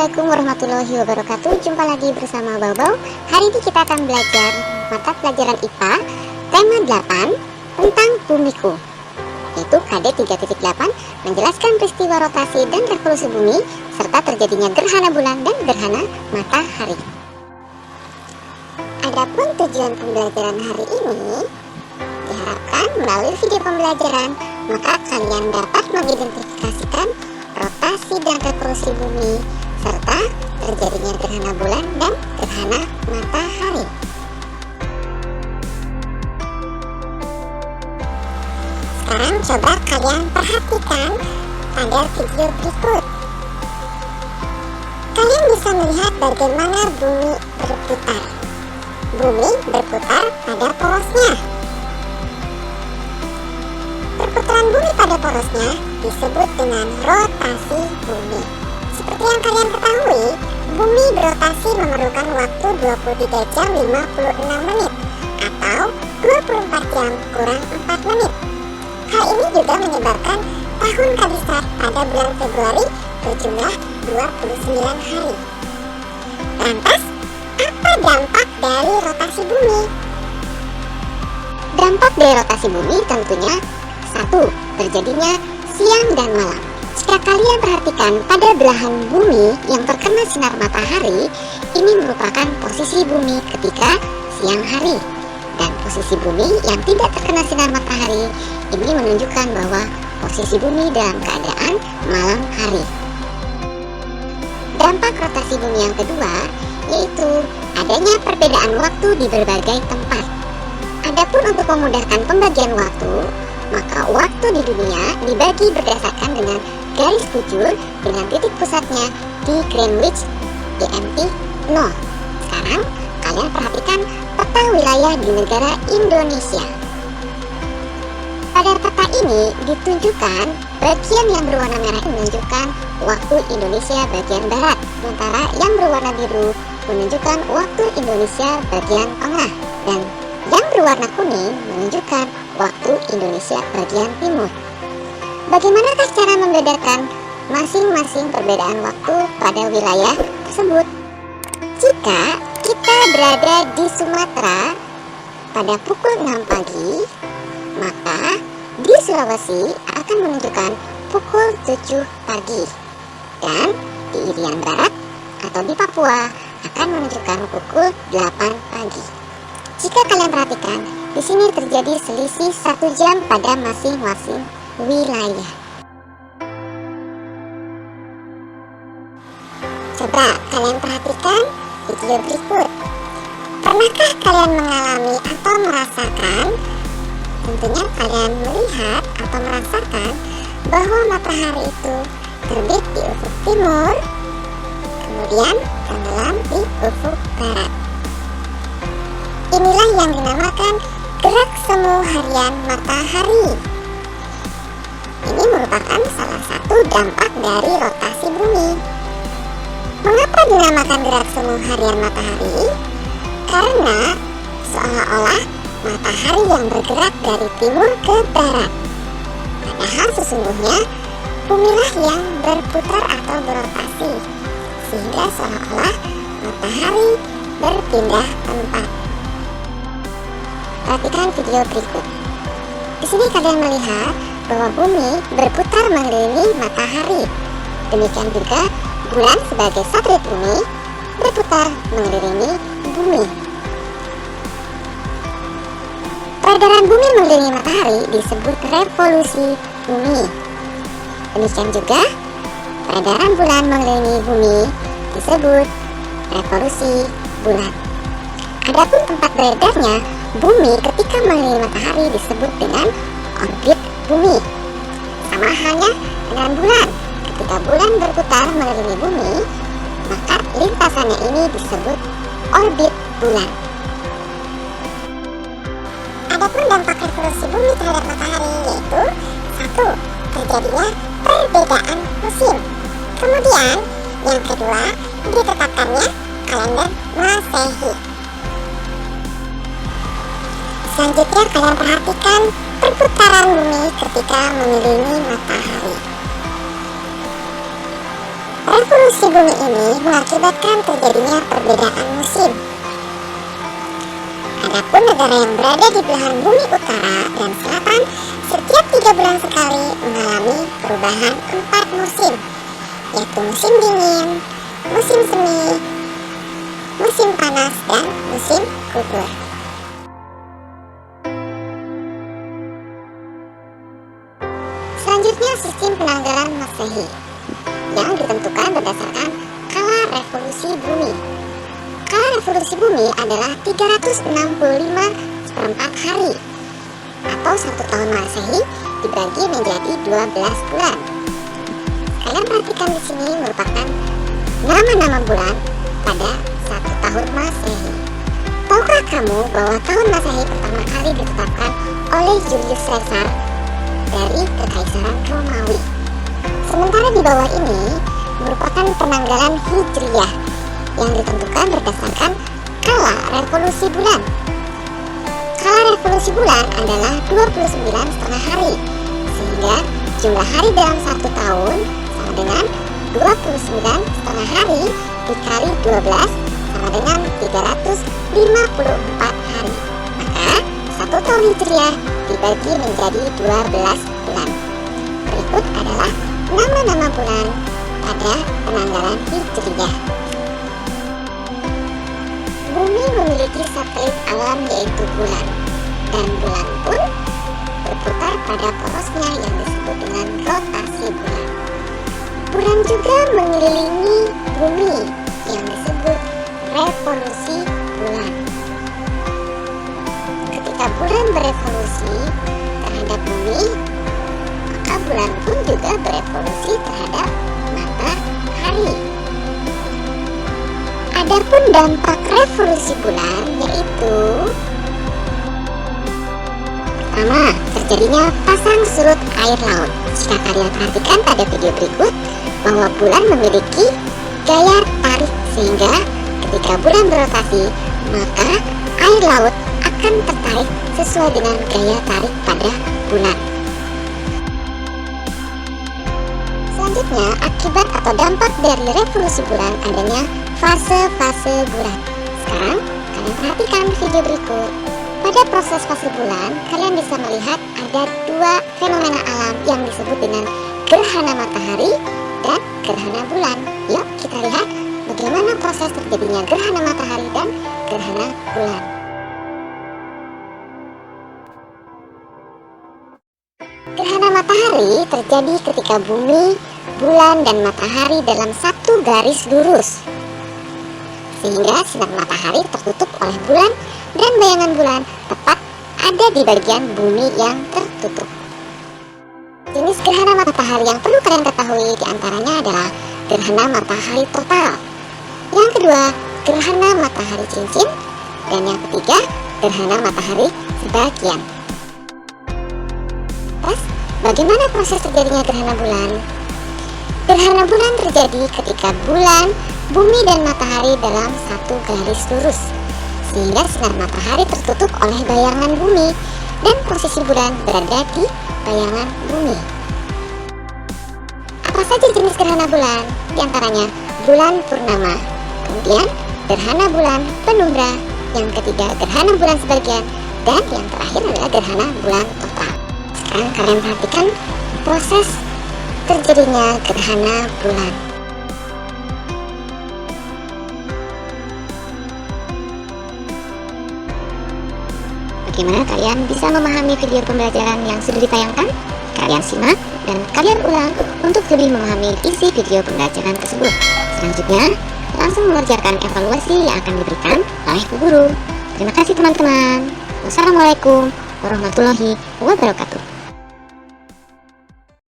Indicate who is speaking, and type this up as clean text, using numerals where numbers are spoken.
Speaker 1: Assalamualaikum warahmatullahi wabarakatuh. Jumpa lagi bersama Baubau. Hari ini kita akan belajar mata pelajaran IPA tema 8 tentang bumiku, yaitu KD 3.8, menjelaskan peristiwa rotasi dan revolusi bumi serta terjadinya gerhana bulan dan gerhana matahari. Adapun tujuan pembelajaran hari ini, diharapkan melalui video pembelajaran maka kalian dapat mengidentifikasikan rotasi dan revolusi bumi serta terjadinya gerhana bulan dan gerhana matahari. Sekarang coba kalian perhatikan pada video berikut. Kalian bisa melihat bagaimana bumi berputar. Bumi berputar pada porosnya. Perputaran bumi pada porosnya disebut dengan rotasi bumi. Seperti yang kalian ketahui, bumi berotasi memerlukan waktu 23 jam 56 menit atau 24 jam kurang 4 menit. Hal ini juga menyebabkan tahun Kabisat pada bulan Februari berjumlah 29 hari. Lantas, apa dampak dari rotasi bumi? Dampak dari rotasi bumi tentunya 1. Terjadinya siang dan malam. Jika kalian perhatikan pada belahan bumi yang terkena sinar matahari, ini merupakan posisi bumi ketika siang hari. Dan posisi bumi yang tidak terkena sinar matahari, ini menunjukkan bahwa posisi bumi dalam keadaan malam hari. Dampak rotasi bumi yang kedua, yaitu adanya perbedaan waktu di berbagai tempat. Adapun untuk memudahkan pembagian waktu, maka waktu di dunia dibagi berdasarkan dengan garis bujur dengan titik pusatnya di Greenwich GMT 0. Sekarang kalian perhatikan peta wilayah di negara Indonesia. Pada peta ini ditunjukkan bagian yang berwarna merah menunjukkan waktu Indonesia bagian barat, sementara yang berwarna biru menunjukkan waktu Indonesia bagian tengah, dan yang berwarna kuning menunjukkan waktu Indonesia bagian timur. Bagaimanakah cara membedakan masing-masing perbedaan waktu pada wilayah tersebut? Jika kita berada di Sumatera pada pukul 6 pagi, maka di Sulawesi akan menunjukkan pukul 7 pagi, dan di Irian Barat atau di Papua akan menunjukkan pukul 8 pagi. Jika kalian perhatikan, di sini terjadi selisih 1 jam pada masing-masing wilayah. Coba kalian perhatikan video berikut. Pernahkah kalian mengalami atau merasakan, tentunya kalian melihat atau merasakan bahwa matahari itu terbit di ufuk timur, kemudian tenggelam di ufuk barat. Inilah yang dinamakan gerak semu harian matahari. Ini merupakan salah satu dampak dari rotasi bumi. Mengapa dinamakan gerak semu harian matahari? Karena seolah-olah matahari yang bergerak dari timur ke barat. Padahal sesungguhnya bumilah yang berputar atau berotasi, sehingga seolah-olah matahari berpindah tempat. Perhatikan video berikut. Di sini kalian melihat bahwa bumi berputar mengelilingi matahari. Demikian juga bulan sebagai satelit bumi berputar mengelilingi bumi. Peredaran bumi mengelilingi matahari disebut revolusi bumi. Demikian juga peredaran bulan mengelilingi bumi disebut revolusi bulan. Adapun tempat beredarnya bumi ketika mengelilingi matahari disebut dengan orbit bumi. Sama halnya dengan bulan. Ketika bulan berputar mengelilingi bumi, maka lintasannya ini disebut orbit bulan. Adapun dampak revolusi bumi terhadap matahari yaitu 1. Terjadinya perbedaan musim. Kemudian yang kedua, ditetapkannya kalender Masehi. Selanjutnya kalian perhatikan perputaran bumi ketika mengelilingi matahari. Revolusi bumi ini mengakibatkan terjadinya perbedaan musim. Adapun negara yang berada di belahan bumi utara dan selatan setiap 3 bulan sekali mengalami perubahan 4 musim, yaitu musim dingin, musim semi, musim panas, dan musim gugur. Selanjutnya sistem penanggalan Masehi yang ditentukan berdasarkan kala revolusi bumi. Kala revolusi bumi adalah 365/4 hari atau 1 tahun Masehi dibagi menjadi 12 bulan. Kalian perhatikan di sini merupakan nama-nama bulan pada 1 tahun Masehi. Tahukah kamu bahwa tahun Masehi pertama kali ditetapkan oleh Julius Caesar dari Kekaisaran Romawi? Sementara di bawah ini merupakan penanggalan Hijriyah yang ditentukan berdasarkan kala revolusi bulan. Kala revolusi bulan adalah 29,5 hari, sehingga jumlah hari dalam 1 tahun sama dengan 29,5 hari dikali 12 sama dengan 354 hari. Maka 1 tahun Hijriyah dibagi menjadi 12 bulan. Berikut adalah nama-nama bulan pada penanggalan Hijriyah. Bumi memiliki satelit alam yaitu bulan, dan bulan pun berputar pada porosnya yang disebut dengan rotasi bulan. Bulan juga mengelilingi bumi yang disebut revolusi bulan. Ketika bulan berevolusi terhadap bumi, maka bulan pun juga berevolusi terhadap matahari. Adapun dampak revolusi bulan yaitu pertama, terjadinya pasang surut air laut. Jika kalian perhatikan pada video berikut bahwa bulan memiliki gaya tarik, sehingga ketika bulan berotasi maka air laut akan tertarik sesuai dengan gaya tarik pada bulan. Selanjutnya, akibat atau dampak dari revolusi bulan adanya fase-fase bulan. Sekarang kalian perhatikan video berikut. Pada proses fase bulan, kalian bisa melihat ada 2 fenomena alam yang disebut dengan gerhana matahari dan gerhana bulan. Yuk kita lihat bagaimana proses terjadinya gerhana matahari dan gerhana bulan. Gerhana matahari terjadi ketika bumi, bulan, dan matahari dalam satu garis lurus, sehingga sinar matahari tertutup oleh bulan dan bayangan bulan tepat ada di bagian bumi yang tertutup. Jenis gerhana matahari yang perlu kalian ketahui diantaranya adalah gerhana matahari total, yang kedua gerhana matahari cincin, dan yang ketiga gerhana matahari sebagian. Terus, bagaimana proses terjadinya gerhana bulan? Gerhana bulan terjadi ketika bulan, bumi, dan matahari dalam satu garis lurus, sehingga sinar matahari tertutup oleh bayangan bumi dan posisi bulan berada di bayangan bumi. Apa saja jenis gerhana bulan? Di antaranya bulan purnama, kemudian gerhana bulan penumbra, yang ketiga gerhana bulan sebagian, dan yang terakhir adalah gerhana bulan total. Sekarang kalian perhatikan proses terjadinya gerhana bulan. Bagaimana kalian bisa memahami video pembelajaran yang sudah ditayangkan? Kalian simak dan kalian ulang untuk lebih memahami isi video pembelajaran tersebut. Selanjutnya, langsung mengerjakan evaluasi yang akan diberikan oleh Bu Guru. Terima kasih teman-teman. Wassalamualaikum warahmatullahi wabarakatuh.